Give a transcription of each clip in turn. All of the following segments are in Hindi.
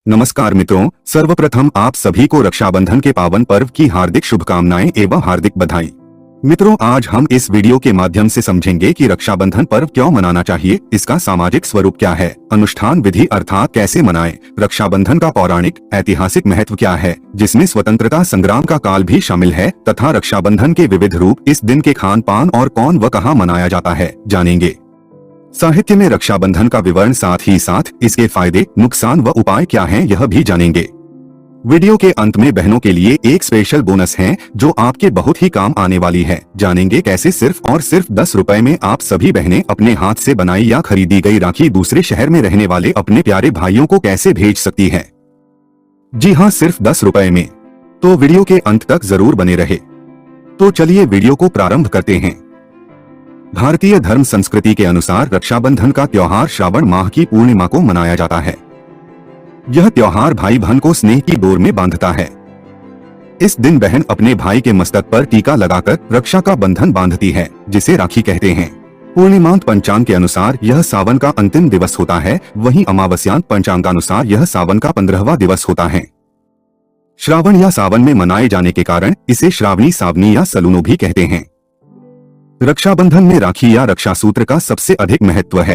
नमस्कार मित्रों, सर्वप्रथम आप सभी को रक्षाबंधन के पावन पर्व की हार्दिक शुभकामनाएं एवं हार्दिक बधाई। मित्रों, आज हम इस वीडियो के माध्यम से समझेंगे कि रक्षाबंधन पर्व क्यों मनाना चाहिए, इसका सामाजिक स्वरूप क्या है, अनुष्ठान विधि अर्थात कैसे मनाएं, रक्षाबंधन का पौराणिक ऐतिहासिक महत्व क्या है जिसमें स्वतंत्रता संग्राम का काल भी शामिल है तथा रक्षाबंधन के विविध रूप, इस दिन के खान पान और कौन व कहाँ मनाया जाता है, जानेंगे। साहित्य में रक्षाबंधन का विवरण, साथ ही साथ इसके फायदे, नुकसान व उपाय क्या हैं यह भी जानेंगे। वीडियो के अंत में बहनों के लिए एक स्पेशल बोनस है जो आपके बहुत ही काम आने वाली है। जानेंगे कैसे सिर्फ और सिर्फ 10 रुपए में आप सभी बहनें अपने हाथ से बनाई या खरीदी गई राखी दूसरे शहर में रहने वाले अपने प्यारे भाइयों को कैसे भेज सकती है। जी हाँ, सिर्फ 10 रुपए में। तो वीडियो के अंत तक जरूर बने रहे। तो चलिए वीडियो को प्रारंभ करते हैं। भारतीय धर्म संस्कृति के अनुसार रक्षाबंधन का त्योहार श्रावण माह की पूर्णिमा को मनाया जाता है। यह त्योहार भाई बहन को स्नेह की डोर में बांधता है। इस दिन बहन अपने भाई के मस्तक पर टीका लगाकर रक्षा का बंधन बांधती है, जिसे राखी कहते हैं। पूर्णिमांत पंचांग के अनुसार यह सावन का अंतिम दिवस होता है, वहीं अमावस्यांत पंचांगानुसार यह सावन का 15वां दिवस होता है। श्रावण या सावन में मनाए जाने के कारण इसे श्रावणी, सावनी या सलूनो भी कहते हैं। रक्षाबंधन में राखी या रक्षा सूत्र का सबसे अधिक महत्व है।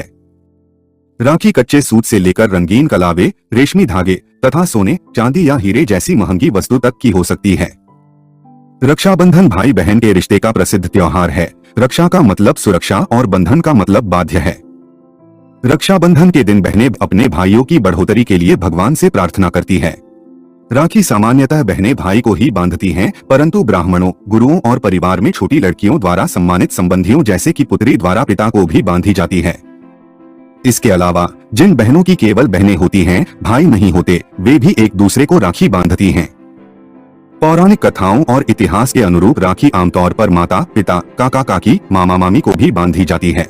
राखी कच्चे सूत से लेकर रंगीन कलावे, रेशमी धागे तथा सोने, चांदी या हीरे जैसी महंगी वस्तु तक की हो सकती है। रक्षाबंधन भाई बहन के रिश्ते का प्रसिद्ध त्योहार है। रक्षा का मतलब सुरक्षा और बंधन का मतलब बाध्य है। रक्षाबंधन के दिन बहनें अपने भाइयों की बढ़ोतरी के लिए भगवान से प्रार्थना करती है। राखी सामान्यतः बहनें भाई को ही बांधती हैं, परंतु ब्राह्मणों, गुरुओं और परिवार में छोटी लड़कियों द्वारा सम्मानित संबंधियों जैसे कि पुत्री द्वारा पिता को भी बांधी जाती है। इसके अलावा जिन बहनों की केवल बहनें होती हैं, भाई नहीं होते, वे भी एक दूसरे को राखी बांधती हैं। पौराणिक कथाओं और इतिहास के अनुरूप राखी आमतौर पर माता, पिता, काका काकी, मामा मामी को भी बांधी जाती है।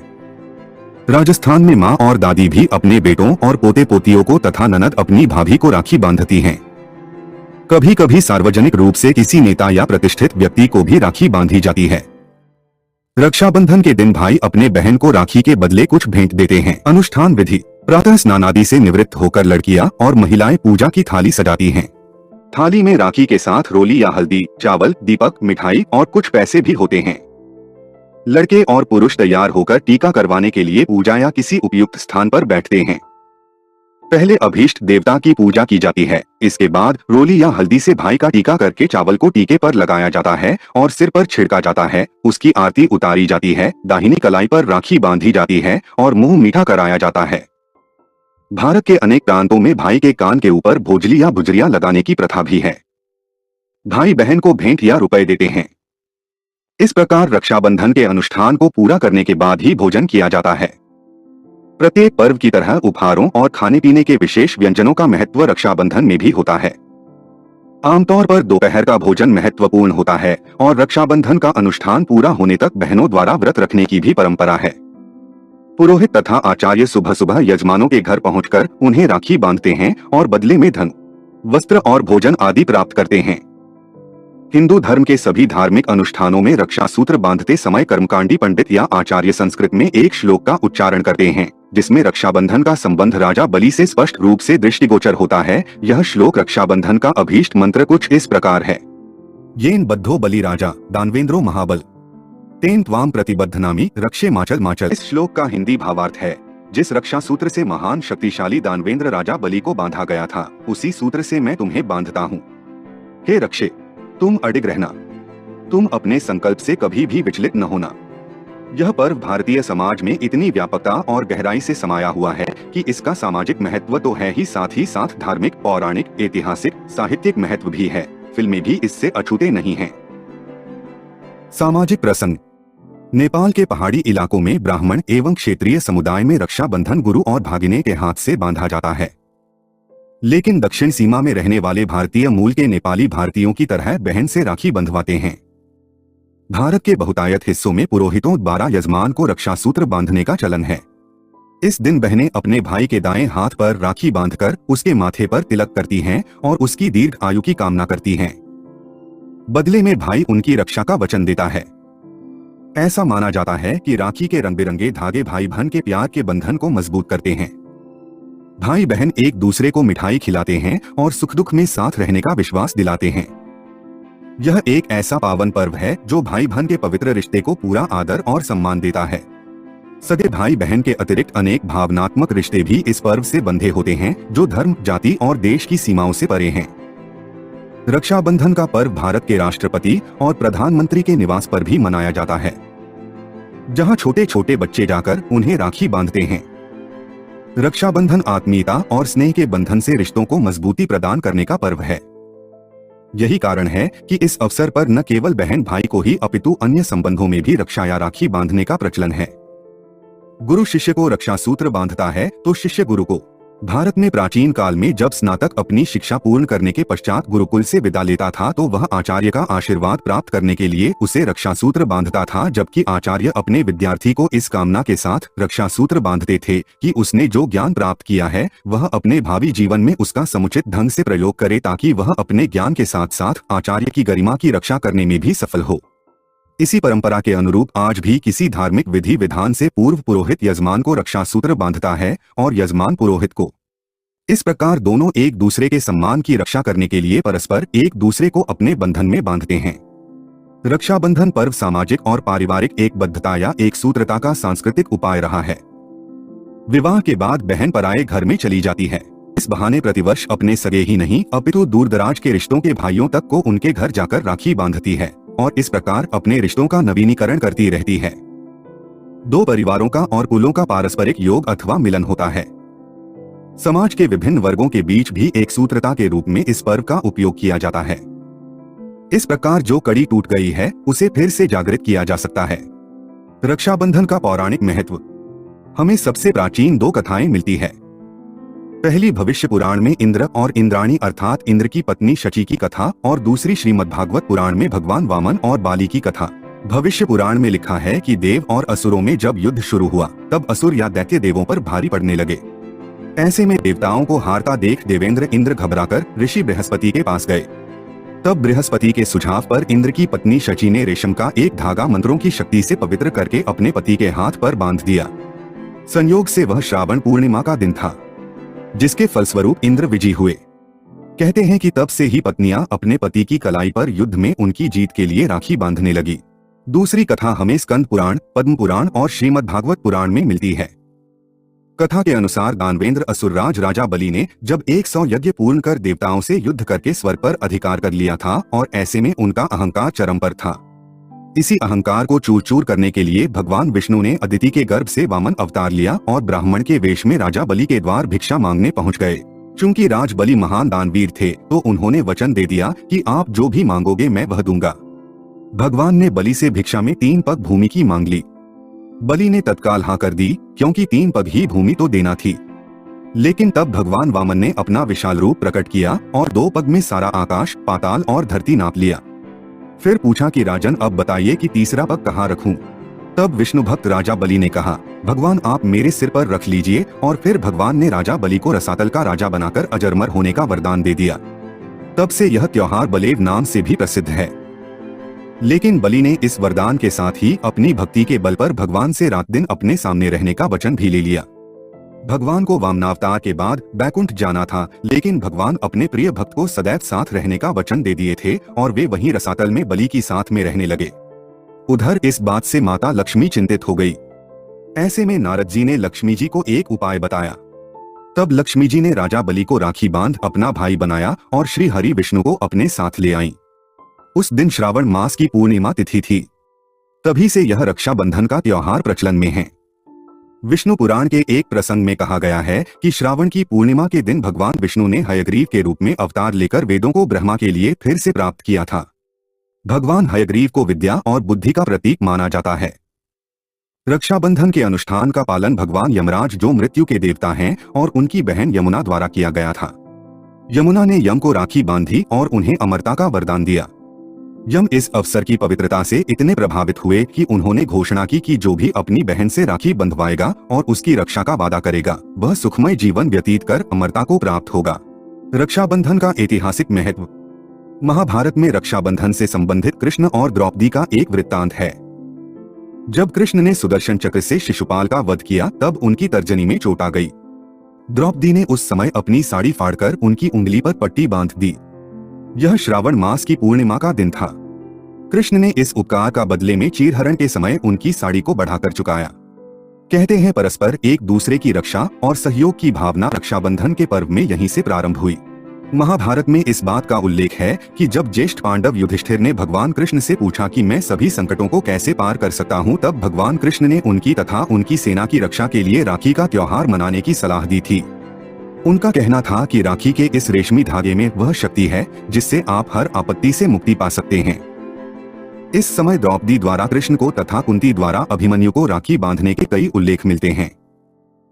राजस्थान में माँ और दादी भी अपने बेटों और पोते पोतियों को तथा ननद अपनी भाभी को राखी बांधती हैं। कभी कभी सार्वजनिक रूप से किसी नेता या प्रतिष्ठित व्यक्ति को भी राखी बांधी जाती है। रक्षाबंधन के दिन भाई अपने बहन को राखी के बदले कुछ भेंट देते हैं। अनुष्ठान विधि: प्रातः स्नान आदि से निवृत्त होकर लड़कियां और महिलाएं पूजा की थाली सजाती हैं। थाली में राखी के साथ रोली या हल्दी, चावल, दीपक, मिठाई और कुछ पैसे भी होते हैं। लड़के और पुरुष तैयार होकर टीका करवाने के लिए पूजा या किसी उपयुक्त स्थान पर बैठते हैं। पहले अभीष्ट देवता की पूजा की जाती है। इसके बाद रोली या हल्दी से भाई का टीका करके चावल को टीके पर लगाया जाता है और सिर पर छिड़का जाता है। उसकी आरती उतारी जाती है, दाहिनी कलाई पर राखी बांधी जाती है और मुंह मीठा कराया जाता है। भारत के अनेक प्रांतों में भाई के कान के ऊपर भोजली या बुजरिया लगाने की प्रथा भी है। भाई बहन को भेंट या रुपए देते हैं। इस प्रकार रक्षाबंधन के अनुष्ठान को पूरा करने के बाद ही भोजन किया जाता है। प्रत्येक पर्व की तरह उपहारों और खाने पीने के विशेष व्यंजनों का महत्व रक्षाबंधन में भी होता है। आमतौर पर दोपहर का भोजन महत्वपूर्ण होता है और रक्षाबंधन का अनुष्ठान पूरा होने तक बहनों द्वारा व्रत रखने की भी परंपरा है। पुरोहित तथा आचार्य सुबह सुबह यजमानों के घर पहुंचकर उन्हें राखी बांधते हैं और बदले में धन, वस्त्र और भोजन आदि प्राप्त करते हैं। हिंदू धर्म के सभी धार्मिक अनुष्ठानों में रक्षा सूत्र बांधते समय कर्मकांडी पंडित या आचार्य संस्कृत में एक श्लोक का उच्चारण करते हैं, जिसमें रक्षाबंधन का संबंध राजा बलि से स्पष्ट रूप से दृष्टिगोचर होता है। यह श्लोक रक्षाबंधन का अभीष्ट मंत्र कुछ इस प्रकार है: येन बद्धो बलि राजा दानवेंद्रो महाबल तेन त्वाम प्रतिबद्धनामि रक्षे माचल माचल। इस श्लोक का हिंदी भावार्थ है, जिस रक्षा सूत्र से महान शक्तिशाली दानवेंद्र राजा बलि को बांधा गया था, उसी सूत्र से मैं तुम्हें बांधता हूँ। हे रक्षे, तुम अडिग रहना, तुम अपने संकल्प से कभी भी विचलित न होना। यह पर्व भारतीय समाज में इतनी व्यापकता और गहराई से समाया हुआ है कि इसका सामाजिक महत्व तो है ही साथ धार्मिक, पौराणिक, ऐतिहासिक, साहित्यिक महत्व भी है। फिल्में भी इससे अछूते नहीं हैं। सामाजिक प्रसंग: नेपाल के पहाड़ी इलाकों में ब्राह्मण एवं क्षेत्रीय समुदाय में रक्षाबंधन गुरु और भागिने के हाथ से बांधा जाता है। लेकिन दक्षिण सीमा में रहने वाले भारतीय मूल के नेपाली भारतीयों की तरह बहन से राखी बंधवाते हैं। भारत के बहुतायत हिस्सों में पुरोहितों द्वारा यजमान को रक्षा सूत्र बांधने का चलन है। इस दिन बहनें अपने भाई के दाएं हाथ पर राखी बांधकर उसके माथे पर तिलक करती हैं और उसकी दीर्घ आयु की कामना करती हैं। बदले में भाई उनकी रक्षा का वचन देता है। ऐसा माना जाता है कि राखी के रंग बिरंगे धागे भाई बहन के प्यार के बंधन को मजबूत करते हैं। भाई बहन एक दूसरे को मिठाई खिलाते हैं और सुख दुख में साथ रहने का विश्वास दिलाते हैं। यह एक ऐसा पावन पर्व है जो भाई बहन के पवित्र रिश्ते को पूरा आदर और सम्मान देता है। सगे भाई बहन के अतिरिक्त अनेक भावनात्मक रिश्ते भी इस पर्व से बंधे होते हैं जो धर्म, जाति और देश की सीमाओं से परे हैं। रक्षाबंधन का पर्व भारत के राष्ट्रपति और प्रधानमंत्री के निवास पर भी मनाया जाता है, जहां छोटे छोटे बच्चे जाकर उन्हें राखी बांधते हैं। रक्षाबंधन आत्मीयता और स्नेह के बंधन से रिश्तों को मजबूती प्रदान करने का पर्व है। यही कारण है कि इस अवसर पर न केवल बहन भाई को ही अपितु अन्य संबंधों में भी रक्षा या राखी बांधने का प्रचलन है। गुरु शिष्य को रक्षा सूत्र बांधता है तो शिष्य गुरु को। भारत में प्राचीन काल में जब स्नातक अपनी शिक्षा पूर्ण करने के पश्चात गुरुकुल से विदा लेता था तो वह आचार्य का आशीर्वाद प्राप्त करने के लिए उसे रक्षा सूत्र बांधता था, जबकि आचार्य अपने विद्यार्थी को इस कामना के साथ रक्षा सूत्र बांधते थे कि उसने जो ज्ञान प्राप्त किया है वह अपने भावी जीवन में उसका समुचित ढंग से प्रयोग करे, ताकि वह अपने ज्ञान के साथ साथ आचार्य की गरिमा की रक्षा करने में भी सफल हो। इसी परंपरा के अनुरूप आज भी किसी धार्मिक विधि विधान से पूर्व पुरोहित यजमान को रक्षा सूत्र बांधता है और यजमान पुरोहित को। इस प्रकार दोनों एक दूसरे के सम्मान की रक्षा करने के लिए परस्पर एक दूसरे को अपने बंधन में बांधते हैं। रक्षाबंधन पर्व सामाजिक और पारिवारिक एकबद्धता या एकसूत्रता का सांस्कृतिक उपाय रहा है। विवाह के बाद बहन पराये घर में चली जाती है। इस बहाने प्रतिवर्ष अपने सगे ही नहीं अपितु दूर दराज के रिश्तों के भाइयों तक को उनके घर जाकर राखी बांधती है और इस प्रकार अपने रिश्तों का नवीनीकरण करती रहती है। दो परिवारों का और कुलों का पारस्परिक योग अथवा मिलन होता है। समाज के विभिन्न वर्गों के बीच भी एकसूत्रता के रूप में इस पर्व का उपयोग किया जाता है। इस प्रकार जो कड़ी टूट गई है उसे फिर से जागृत किया जा सकता है। रक्षाबंधन का पौराणिक महत्व। हमें सबसे प्राचीन दो कथाएं मिलती है। पहली भविष्य पुराण में इंद्र और इंद्राणी अर्थात इंद्र की पत्नी शची की कथा और दूसरी श्रीमद्भागवत पुराण में भगवान वामन और बाली की कथा। भविष्य पुराण में लिखा है कि देव और असुरों में जब युद्ध शुरू हुआ तब असुर या दैत्य देवों पर भारी पड़ने लगे। ऐसे में देवताओं को हारता देख देवेंद्र इंद्र घबराकर ऋषि बृहस्पति के पास गए। तब बृहस्पति के सुझाव पर इंद्र की पत्नी शची ने रेशम का एक धागा मंत्रों की शक्ति से पवित्र करके अपने पति के हाथ पर बांध दिया। संयोग से वह श्रावण पूर्णिमा का दिन था, जिसके फलस्वरूप इंद्र विजयी हुए। कहते हैं कि तब से ही पत्नियां अपने पति की कलाई पर युद्ध में उनकी जीत के लिए राखी बांधने लगी। दूसरी कथा हमें स्कंद पुराण, पद्म पुराण और श्रीमद्भागवत पुराण में मिलती है। कथा के अनुसार दानवेंद्र असुरराज राजा बलि ने जब 100 यज्ञ पूर्ण कर देवताओं से युद्ध करके स्वर्ग पर अधिकार कर लिया था और ऐसे में उनका अहंकार चरम पर था। इसी अहंकार को चूर चूर करने के लिए भगवान विष्णु ने अदिति के गर्भ से वामन अवतार लिया और ब्राह्मण के वेश में राजा बलि के द्वार भिक्षा मांगने पहुंच गए। चूंकि राज बलि महान दानवीर थे तो उन्होंने वचन दे दिया कि आप जो भी मांगोगे मैं वह दूंगा। भगवान ने बलि से भिक्षा में 3 पग भूमि की मांग ली। बलि ने तत्काल हाँ कर दी, क्योंकि 3 पग ही भूमि तो देना थी। लेकिन तब भगवान वामन ने अपना विशाल रूप प्रकट किया और 2 पग में सारा आकाश, पाताल और धरती नाप लिया। फिर पूछा कि राजन अब बताइए कि तीसरा पग कहाँ रखूं? तब विष्णु भक्त राजा बलि ने कहा, भगवान आप मेरे सिर पर रख लीजिए। और फिर भगवान ने राजा बलि को रसातल का राजा बनाकर अजरमर होने का वरदान दे दिया। तब से यह त्योहार बलेव नाम से भी प्रसिद्ध है। लेकिन बलि ने इस वरदान के साथ ही अपनी भक्ति के बल पर भगवान से रात दिन अपने सामने रहने का वचन भी ले लिया। भगवान को वामनावतार के बाद बैकुंठ जाना था, लेकिन भगवान अपने प्रिय भक्त को सदैव साथ रहने का वचन दे दिए थे और वे वहीं रसातल में बलि की साथ में रहने लगे। उधर इस बात से माता लक्ष्मी चिंतित हो गई। ऐसे में नारद जी ने लक्ष्मी जी को एक उपाय बताया। तब लक्ष्मी जी ने राजा बलि को राखी बांध अपना भाई बनाया और श्री हरि विष्णु को अपने साथ ले आईं। उस दिन श्रावण मास की पूर्णिमा तिथि थी। तभी से यह रक्षाबंधन का त्योहार प्रचलन में है। विष्णु पुराण के एक प्रसंग में कहा गया है कि श्रावण की पूर्णिमा के दिन भगवान विष्णु ने हयग्रीव के रूप में अवतार लेकर वेदों को ब्रह्मा के लिए फिर से प्राप्त किया था। भगवान हयग्रीव को विद्या और बुद्धि का प्रतीक माना जाता है। रक्षाबंधन के अनुष्ठान का पालन भगवान यमराज, जो मृत्यु के देवता हैं, और उनकी बहन यमुना द्वारा किया गया था। यमुना ने यम को राखी बांधी और उन्हें अमरता का वरदान दिया। यम इस अवसर की पवित्रता से इतने प्रभावित हुए कि उन्होंने घोषणा की कि जो भी अपनी बहन से राखी बंधवाएगा और उसकी रक्षा का वादा करेगा वह सुखमय जीवन व्यतीत कर अमरता को प्राप्त होगा। रक्षाबंधन का ऐतिहासिक महत्व। महाभारत में रक्षाबंधन से संबंधित कृष्ण और द्रौपदी का एक वृत्तांत है। जब कृष्ण ने सुदर्शन चक्र से शिशुपाल का वध किया तब उनकी तर्जनी में चोट आ गई। द्रौपदी ने उस समय अपनी साड़ी फाड़कर उनकी उंगली पर पट्टी बांध दी। यह श्रावण मास की पूर्णिमा का दिन था। कृष्ण ने इस उपकार का बदले में चीरहरण के समय उनकी साड़ी को बढ़ाकर चुकाया। कहते हैं परस्पर एक दूसरे की रक्षा और सहयोग की भावना रक्षाबंधन के पर्व में यहीं से प्रारंभ हुई। महाभारत में इस बात का उल्लेख है कि जब ज्येष्ठ पांडव युधिष्ठिर ने भगवान कृष्ण से पूछा कि मैं सभी संकटों को कैसे पार कर सकता हूं, तब भगवान कृष्ण ने उनकी तथा उनकी सेना की रक्षा के लिए राखी का त्योहार मनाने की सलाह दी थी। उनका कहना था कि राखी के इस रेशमी धागे में वह शक्ति है जिससे आप हर आपत्ति से मुक्ति पा सकते हैं। इस समय द्रौपदी द्वारा कृष्ण को तथा कुंती द्वारा अभिमन्यु को राखी बांधने के कई उल्लेख मिलते हैं।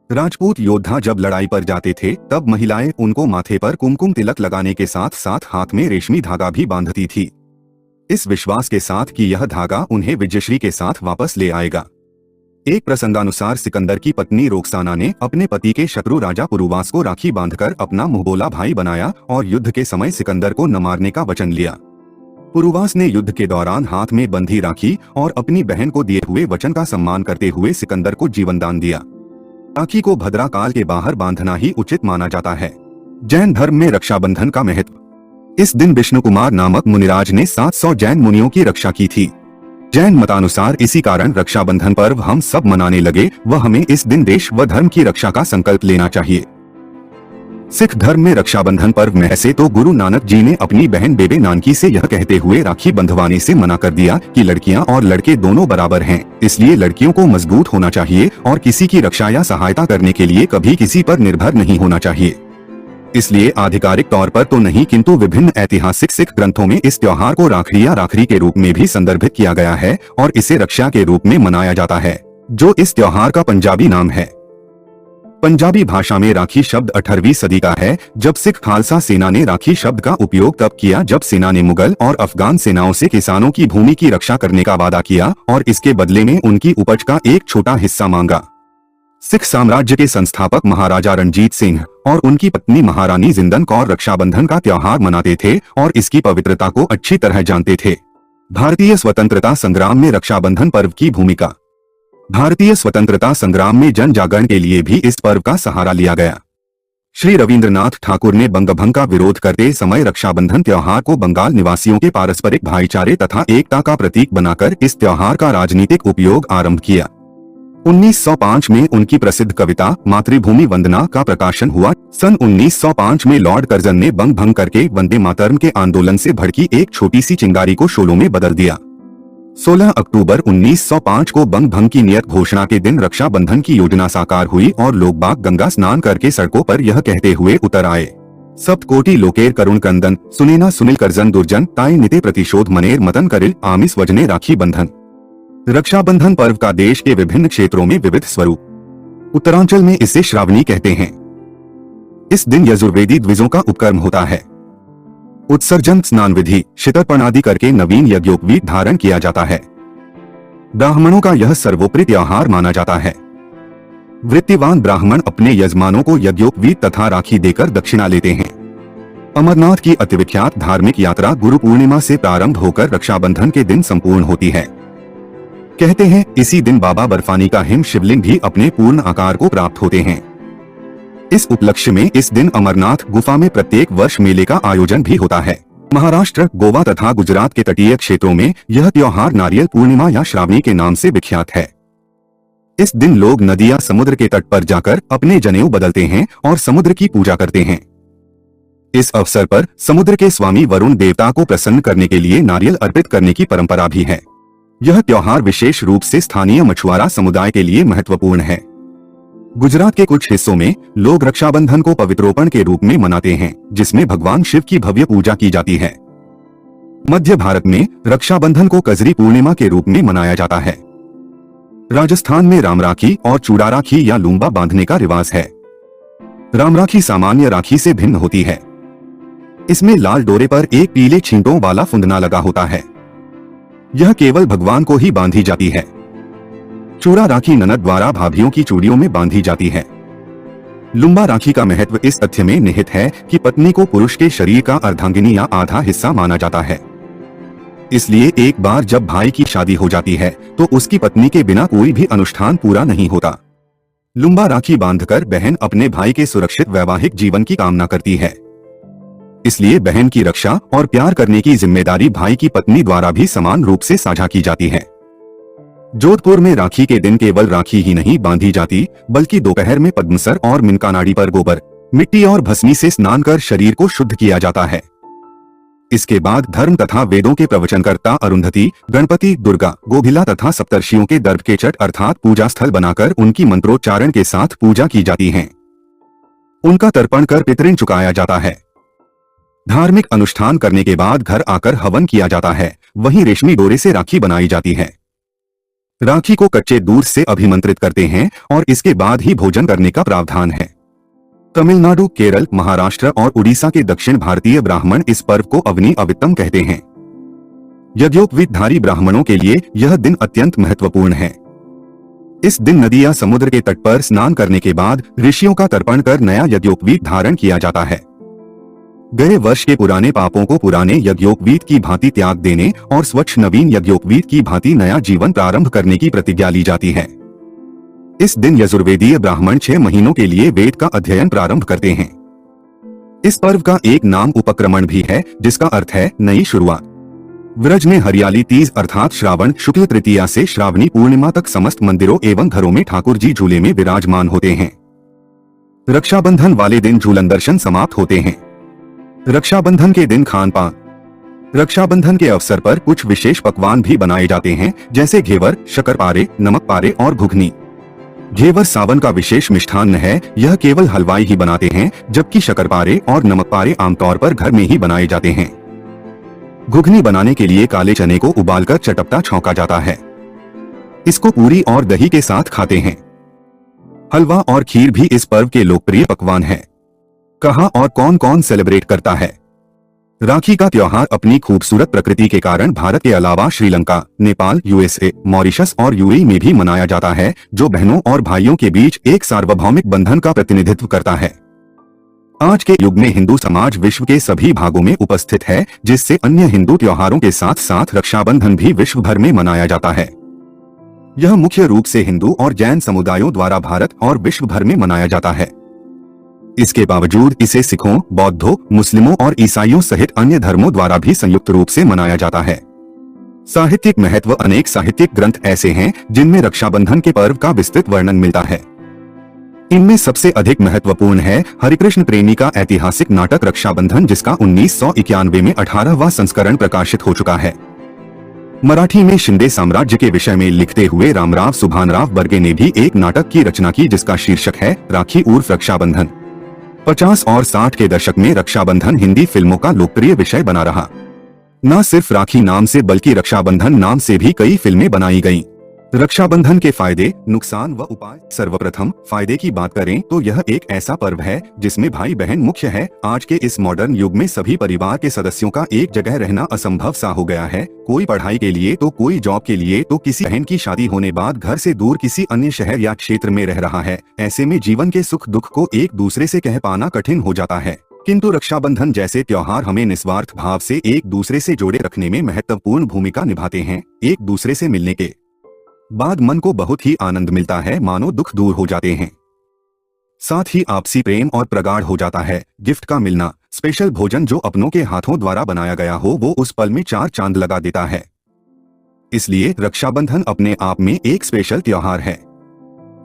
राजपूत योद्धा जब लड़ाई पर जाते थे तब महिलाएं उनको माथे पर कुमकुम तिलक लगाने के साथ साथ हाथ में रेशमी धागा भी बांधती थी, इस विश्वास के साथ कि यह धागा उन्हें विजयश्री के साथ वापस ले आएगा। एक प्रसंगानुसार सिकंदर की पत्नी रोक्साना ने अपने पति के शत्रु राजा पुरुवास को राखी बांधकर अपना मुंहबोला भाई बनाया और युद्ध के समय सिकंदर को न मारने का वचन लिया। पुरुवास ने युद्ध के दौरान हाथ में बंधी राखी और अपनी बहन को दिए हुए वचन का सम्मान करते हुए सिकंदर को जीवन दान दिया। राखी को भद्रा काल के बाहर बांधना ही उचित माना जाता है। जैन धर्म में रक्षाबंधन का महत्व। इस दिन विष्णु कुमार नामक मुनिराज ने 700 जैन मुनियों की रक्षा की थी। जैन मतानुसार इसी कारण रक्षाबंधन पर्व हम सब मनाने लगे व हमें इस दिन देश व धर्म की रक्षा का संकल्प लेना चाहिए। सिख धर्म में रक्षाबंधन पर्व में ऐसे तो गुरु नानक जी ने अपनी बहन बेबे नानकी से यह कहते हुए राखी बंधवाने से मना कर दिया कि लड़कियां और लड़के दोनों बराबर हैं, इसलिए लड़कियों को मजबूत होना चाहिए और किसी की रक्षा या सहायता करने के लिए कभी किसी पर निर्भर नहीं होना चाहिए। इसलिए आधिकारिक तौर पर तो नहीं किंतु विभिन्न ऐतिहासिक सिख ग्रंथों में इस त्योहार को राखड़ी या राखरी के रूप में भी संदर्भित किया गया है और इसे रक्षा के रूप में मनाया जाता है, जो इस त्योहार का पंजाबी नाम है। पंजाबी भाषा में राखी शब्द 18वीं सदी का है, जब सिख खालसा सेना ने राखी शब्द का उपयोग तब किया जब सेना ने मुगल और अफगान सेनाओं से किसानों की भूमि की रक्षा करने का वादा किया और इसके बदले में उनकी उपज का एक छोटा हिस्सा मांगा। सिख साम्राज्य के संस्थापक महाराजा रणजीत सिंह और उनकी पत्नी महारानी जिंदन कौर रक्षाबंधन का त्योहार मनाते थे और इसकी पवित्रता को अच्छी तरह जानते थे। भारतीय स्वतंत्रता संग्राम में रक्षाबंधन पर्व की भूमिका। भारतीय स्वतंत्रता संग्राम में जन जागरण के लिए भी इस पर्व का सहारा लिया गया। श्री रविंद्रनाथ ठाकुर ने बंगभंग का विरोध करते समय रक्षाबंधन त्योहार को बंगाल निवासियों के पारस्परिक भाईचारे तथा एकता का प्रतीक बनाकर इस त्योहार का राजनीतिक उपयोग आरंभ किया। 1905 में उनकी प्रसिद्ध कविता मातृभूमि वंदना का प्रकाशन हुआ। सन 1905 में लॉर्ड कर्जन ने बंग भंग करके वंदे मातरम के आंदोलन से भड़की एक छोटी सी चिंगारी को शोलों में बदल दिया। 16 अक्टूबर 1905 को बंग भंग की नियत घोषणा के दिन रक्षाबंधन की योजना साकार हुई और लोग बाग गंगा स्नान करके सड़कों पर यह कहते हुए उतर आए, सप्तकोटि लोकेर करुण कंदन सुनेना सुनील करजन दुर्जन ताई निते प्रतिशोध मनेर मतन करिल आमिस वजने राखी बंधन। रक्षाबंधन पर्व का देश के विभिन्न क्षेत्रों में विविध स्वरूप। उत्तरांचल में इसे श्रावणी कहते हैं। इस दिन यजुर्वेदी द्विजों का उपकर्म होता है। उत्सर्जन स्नान विधि शीतर्पण आदि करके नवीन यज्ञोपवीत धारण किया जाता है। ब्राह्मणों का यह सर्वोपरि त्योहार माना जाता है। वृत्तिवान ब्राह्मण अपने यजमानों को यज्ञोपवीत तथा राखी देकर दक्षिणा लेते हैं। अमरनाथ की अतिविख्यात धार्मिक यात्रा गुरु पूर्णिमा से प्रारंभ होकर रक्षाबंधन के दिन संपूर्ण होती है। कहते हैं इसी दिन बाबा बर्फानी का हिम शिवलिंग भी अपने पूर्ण आकार को प्राप्त होते हैं। इस उपलक्ष्य में इस दिन अमरनाथ गुफा में प्रत्येक वर्ष मेले का आयोजन भी होता है। महाराष्ट्र, गोवा तथा गुजरात के तटीय क्षेत्रों में यह त्योहार नारियल पूर्णिमा या श्रावणी के नाम से विख्यात है। इस दिन लोग नदी या समुद्र के तट पर जाकर अपने जनेऊ बदलते हैं और समुद्र की पूजा करते हैं। इस अवसर पर समुद्र के स्वामी वरुण देवता को प्रसन्न करने के लिए नारियल अर्पित करने की परंपरा भी है। यह त्योहार विशेष रूप से स्थानीय मछुआरा समुदाय के लिए महत्वपूर्ण है। गुजरात के कुछ हिस्सों में लोग रक्षाबंधन को पवित्रोपण के रूप में मनाते हैं, जिसमें भगवान शिव की भव्य पूजा की जाती है। मध्य भारत में रक्षाबंधन को कजरी पूर्णिमा के रूप में मनाया जाता है। राजस्थान में राम राखी और चूड़ा राखी या लूंबा बांधने का रिवाज है। राम राखी सामान्य राखी से भिन्न होती है। इसमें लाल डोरे पर एक पीले छींटों वाला फुंदना लगा होता है। यह केवल भगवान को ही बांधी जाती है। चूड़ा राखी ननद द्वारा भाभियों की चूड़ियों में बांधी जाती है। लुम्बा राखी का महत्व इस तथ्य में निहित है कि पत्नी को पुरुष के शरीर का अर्धांगिनी या आधा हिस्सा माना जाता है। इसलिए एक बार जब भाई की शादी हो जाती है तो उसकी पत्नी के बिना कोई भी अनुष्ठान पूरा नहीं होता। लुम्बा राखी बांधकर बहन अपने भाई के सुरक्षित वैवाहिक जीवन की कामना करती है। इसलिए बहन की रक्षा और प्यार करने की जिम्मेदारी भाई की पत्नी द्वारा भी समान रूप से साझा की जाती है। जोधपुर में राखी के दिन केवल राखी ही नहीं बांधी जाती, बल्कि दोपहर में पद्मसर और मिनकानाड़ी पर गोबर, मिट्टी और भस्मी से स्नान कर शरीर को शुद्ध किया जाता है। इसके बाद धर्म तथा वेदों के प्रवचनकर्ता अरुंधति, गणपति, दुर्गा, गोभिला तथा सप्तर्षियों के दर्भ के चट अर्थात पूजा स्थल बनाकर उनकी मंत्रोच्चारण के साथ पूजा की जाती है। उनका तर्पण कर पितृण चुकाया जाता है। धार्मिक अनुष्ठान करने के बाद घर आकर हवन किया जाता है। वहीं रेशमी डोरे से राखी बनाई जाती है। राखी को कच्चे दूध से अभिमंत्रित करते हैं और इसके बाद ही भोजन करने का प्रावधान है। तमिलनाडु, केरल, महाराष्ट्र और उड़ीसा के दक्षिण भारतीय ब्राह्मण इस पर्व को अवनी अवितम कहते हैं। यज्ञोपवीतधारी ब्राह्मणों के लिए यह दिन अत्यंत महत्वपूर्ण है। इस दिन नदी या समुद्र के तट पर स्नान करने के बाद ऋषियों का तर्पण कर नया यज्ञोपवीत धारण किया जाता है। गए वर्ष के पुराने पापों को पुराने यज्ञोपवीत की भांति त्याग देने और स्वच्छ नवीन यज्ञोपवीत की भांति नया जीवन प्रारंभ करने की प्रतिज्ञा ली जाती है। इस दिन यजुर्वेदीय ब्राह्मण 6 महीनों के लिए वेद का अध्ययन प्रारंभ करते हैं। इस पर्व का एक नाम उपक्रमण भी है, जिसका अर्थ है नई शुरुआत। व्रज में हरियाली तीज अर्थात श्रावण शुक्ल तृतीया से श्रावणी पूर्णिमा तक समस्त मंदिरों एवं घरों में ठाकुर जी झूले में विराजमान होते हैं। रक्षाबंधन वाले दिन झूलन दर्शन समाप्त होते हैं। रक्षाबंधन के दिन खान पान। रक्षाबंधन के अवसर पर कुछ विशेष पकवान भी बनाए जाते हैं, जैसे घेवर, शक्करपारे, नमक पारे और घुघनी। घेवर सावन का विशेष मिष्ठान्न है। यह केवल हलवाई ही बनाते हैं, जबकि शक्करपारे और नमक पारे आमतौर पर घर में ही बनाए जाते हैं। घुघनी बनाने के लिए काले चने को उबालकर चटपटा छौंका जाता है। इसको पूरी और दही के साथ खाते हैं। हलवा और खीर भी इस पर्व के लोकप्रिय पकवान है। कहाँ और कौन कौन सेलिब्रेट करता है? राखी का त्योहार अपनी खूबसूरत प्रकृति के कारण भारत के अलावा श्रीलंका, नेपाल, यूएसए, मॉरिशस और यूएई में भी मनाया जाता है, जो बहनों और भाइयों के बीच एक सार्वभौमिक बंधन का प्रतिनिधित्व करता है। आज के युग में हिंदू समाज विश्व के सभी भागों में उपस्थित है, जिससे अन्य हिंदू त्योहारों के साथ साथ रक्षाबंधन भी विश्व भर में मनाया जाता है। यह मुख्य रूप से हिंदू और जैन समुदायों द्वारा भारत और विश्व भर में मनाया जाता है। इसके बावजूद इसे सिखों, बौद्धों, मुस्लिमों और ईसाइयों सहित अन्य धर्मों द्वारा भी संयुक्त रूप से मनाया जाता है। साहित्यिक महत्व। अनेक साहित्यिक ग्रंथ ऐसे हैं जिनमें रक्षाबंधन के पर्व का विस्तृत वर्णन मिलता है। इनमें सबसे अधिक महत्वपूर्ण है हरिकृष्ण प्रेमी का ऐतिहासिक नाटक रक्षाबंधन, जिसका 1991 में 18वां संस्करण प्रकाशित हो चुका है। मराठी में शिंदे साम्राज्य के विषय में लिखते हुए रामराव सुभानराव बर्गे ने भी एक नाटक की रचना की, जिसका शीर्षक है राखी उर्फ रक्षाबंधन। 50 और 60 के दशक में रक्षाबंधन हिंदी फिल्मों का लोकप्रिय विषय बना रहा। न सिर्फ राखी नाम से बल्कि रक्षाबंधन नाम से भी कई फिल्में बनाई गईं। रक्षाबंधन के फायदे, नुकसान व उपाय। सर्वप्रथम फायदे की बात करें तो यह एक ऐसा पर्व है जिसमें भाई बहन मुख्य है। आज के इस मॉडर्न युग में सभी परिवार के सदस्यों का एक जगह रहना असंभव सा हो गया है। कोई पढ़ाई के लिए तो कोई जॉब के लिए, तो किसी बहन की शादी होने बाद घर से दूर किसी अन्य शहर या क्षेत्र में रह रहा है। ऐसे में जीवन के सुख दुख को एक दूसरे से कह पाना कठिन हो जाता है। किंतु रक्षाबंधन जैसे त्योहार हमें निस्वार्थ भाव से एक दूसरे से जोड़े रखने में महत्वपूर्ण भूमिका निभाते हैं। एक दूसरे से मिलने के बाद मन को बहुत ही आनंद मिलता है, मानो दुख दूर हो जाते हैं। साथ ही आपसी प्रेम और प्रगाढ़ हो जाता है। गिफ्ट का मिलना, स्पेशल भोजन जो अपनों के हाथों द्वारा बनाया गया हो, वो उस पल में 4 चांद लगा देता है। इसलिए रक्षाबंधन अपने आप में एक स्पेशल त्योहार है।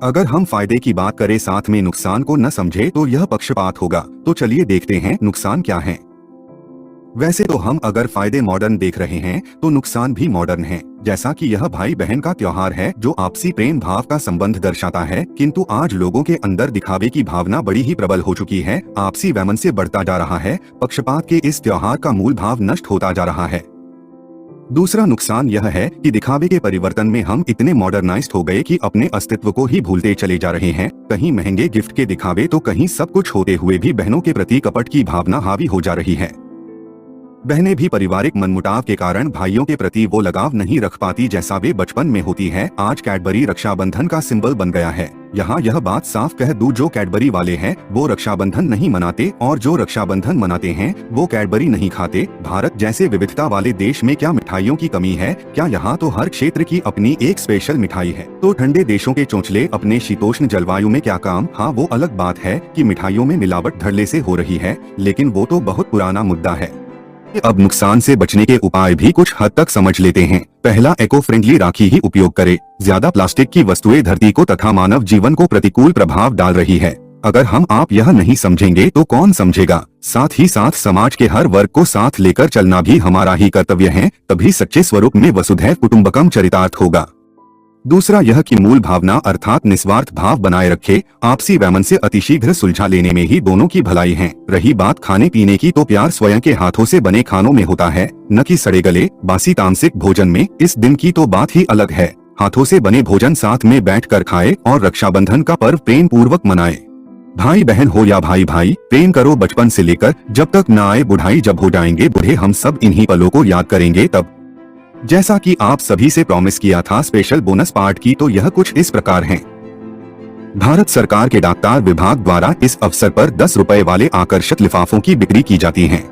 अगर हम फायदे की बात करें साथ में नुकसान को न समझे तो यह पक्षपात होगा। तो चलिए देखते हैं नुकसान क्या है। वैसे तो हम अगर फायदे मॉडर्न देख रहे हैं तो नुकसान भी मॉडर्न है। जैसा कि यह भाई बहन का त्योहार है जो आपसी प्रेम भाव का संबंध दर्शाता है, किंतु आज लोगों के अंदर दिखावे की भावना बड़ी ही प्रबल हो चुकी है। आपसी वैमनस्य बढ़ता जा रहा है। पक्षपात के इस त्योहार का मूल भाव नष्ट होता जा रहा है। दूसरा नुकसान यह है कि दिखावे के परिवर्तन में हम इतने मॉडर्नाइज्ड हो गए कि अपने अस्तित्व को ही भूलते चले जा रहे हैं। कहीं महंगे गिफ्ट के दिखावे तो कहीं सब कुछ होते हुए भी बहनों के प्रति कपट की भावना हावी हो जा रही है। बहनें भी पारिवारिक मनमुटाव के कारण भाइयों के प्रति वो लगाव नहीं रख पाती जैसा वे बचपन में होती है। आज कैडबरी रक्षाबंधन का सिंबल बन गया है। यहाँ यह बात साफ कह दूं, जो कैडबरी वाले हैं वो रक्षाबंधन नहीं मनाते और जो रक्षाबंधन मनाते हैं वो कैडबरी नहीं खाते। भारत जैसे विविधता वाले देश में क्या मिठाइयों की कमी है? क्या यहाँ तो हर क्षेत्र की अपनी एक स्पेशल मिठाई है? तो ठंडे देशों के चोंचले अपने शीतोष्ण जलवायु में क्या काम? हाँ, वो अलग बात है कि मिठाइयों में मिलावट धड़ल्ले से हो रही है, लेकिन वो तो बहुत पुराना मुद्दा है। अब नुकसान से बचने के उपाय भी कुछ हद तक समझ लेते हैं। पहला, इको फ्रेंडली राखी ही उपयोग करें। ज्यादा प्लास्टिक की वस्तुएं धरती को तथा मानव जीवन को प्रतिकूल प्रभाव डाल रही है। अगर हम आप यह नहीं समझेंगे तो कौन समझेगा? साथ ही साथ समाज के हर वर्ग को साथ लेकर चलना भी हमारा ही कर्तव्य है, तभी सच्चे स्वरूप में वसुधैव कुटुंबकम चरितार्थ होगा। दूसरा यह कि मूल भावना अर्थात निस्वार्थ भाव बनाए रखे। आपसी वैमन से अतिशीघ्र सुलझा लेने में ही दोनों की भलाई है। रही बात खाने पीने की, तो प्यार स्वयं के हाथों से बने खानों में होता है, न कि सड़े गले बासी तामसिक भोजन में। इस दिन की तो बात ही अलग है। हाथों से बने भोजन साथ में बैठकर खाए और रक्षाबंधन का पर्व प्रेम पूर्वक मनाए। भाई बहन हो या भाई भाई, प्रेम करो बचपन से लेकर जब तक न आए बुढ़ाई। जब हो जाएंगे बूढ़े हम सब इन्हीं पलों को याद करेंगे तब। जैसा कि आप सभी से प्रॉमिस किया था स्पेशल बोनस पार्ट की, तो यह कुछ इस प्रकार है। भारत सरकार के डाकतार विभाग द्वारा इस अवसर पर 10 रुपए वाले आकर्षक लिफाफों की बिक्री की जाती है।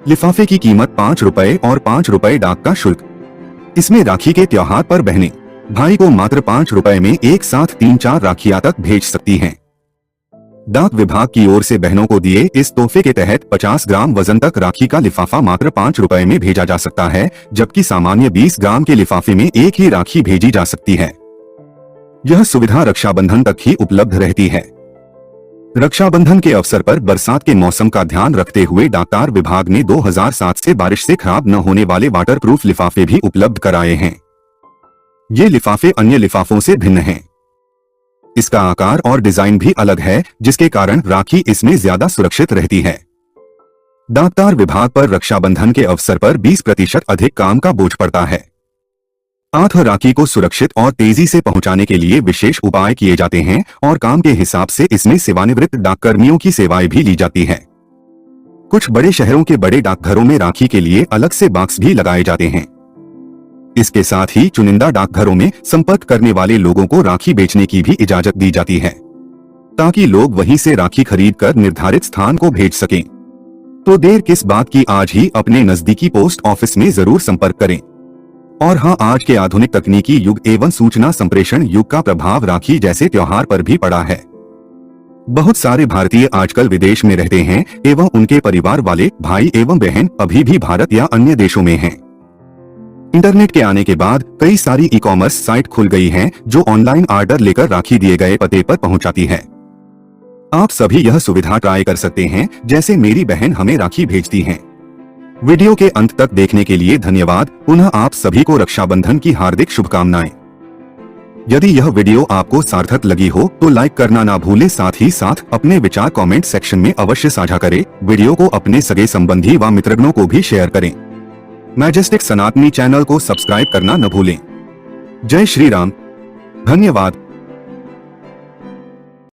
लिफाफे की कीमत 5 रुपए और 5 रुपए डाक का शुल्क। इसमें राखी के त्योहार पर बहनें भाई को मात्र 5 रुपए में एक साथ 3-4 राखियां तक भेज सकती हैं। डाक विभाग की ओर से बहनों को दिए इस तोहफे के तहत 50 ग्राम वजन तक राखी का लिफाफा मात्र 5 रुपए में भेजा जा सकता है, जबकि सामान्य 20 ग्राम के लिफाफे में एक ही राखी भेजी जा सकती है। यह सुविधा रक्षाबंधन तक ही उपलब्ध रहती है। रक्षाबंधन के अवसर पर बरसात के मौसम का ध्यान रखते हुए डाकतार विभाग ने 2007 से बारिश से खराब न होने वाले वाटरप्रूफ लिफाफे भी उपलब्ध कराए हैं। ये लिफाफे अन्य लिफाफों से भिन्न हैं। इसका आकार और डिजाइन भी अलग है, जिसके कारण राखी इसमें ज्यादा सुरक्षित रहती है। डाकतार विभाग पर रक्षाबंधन के अवसर पर 20% अधिक काम का बोझ पड़ता है। आठ राखी को सुरक्षित और तेजी से पहुंचाने के लिए विशेष उपाय किए जाते हैं और काम के हिसाब से इसमें सेवानिवृत्त डाककर्मियों की सेवाएं भी ली जाती हैं। कुछ बड़े शहरों के बड़े डाकघरों में राखी के लिए अलग से बॉक्स भी लगाए जाते हैं। इसके साथ ही चुनिंदा डाकघरों में संपर्क करने वाले लोगों को राखी बेचने की भी इजाजत दी जाती है, ताकि लोग वहीं से राखी खरीदकर निर्धारित स्थान को भेज सकें। तो देर किस बात की, आज ही अपने नजदीकी पोस्ट ऑफिस में जरूर संपर्क करें। और हाँ, आज के आधुनिक तकनीकी युग एवं सूचना संप्रेषण युग का प्रभाव राखी जैसे त्योहार पर भी पड़ा है। बहुत सारे भारतीय आजकल विदेश में रहते हैं एवं उनके परिवार वाले भाई एवं बहन अभी भी भारत या अन्य देशों में हैं। इंटरनेट के आने के बाद कई सारी ई कॉमर्स साइट खुल गई हैं, जो ऑनलाइन ऑर्डर लेकर राखी दिए गए पते पर पहुंचाती है। आप सभी यह सुविधा ट्राई कर सकते हैं, जैसे मेरी बहन हमें राखी भेजती हैं। वीडियो के अंत तक देखने के लिए धन्यवाद। पुनः आप सभी को रक्षाबंधन की हार्दिक शुभकामनाएं। यदि यह वीडियो आपको सार्थक लगी हो तो लाइक करना ना भूलें, साथ ही साथ अपने विचार कमेंट सेक्शन में अवश्य साझा करें। वीडियो को अपने सगे संबंधी व मित्रगणों को भी शेयर करें। मैजेस्टिक सनातनी चैनल को सब्सक्राइब करना न भूलें। जय श्री राम। धन्यवाद।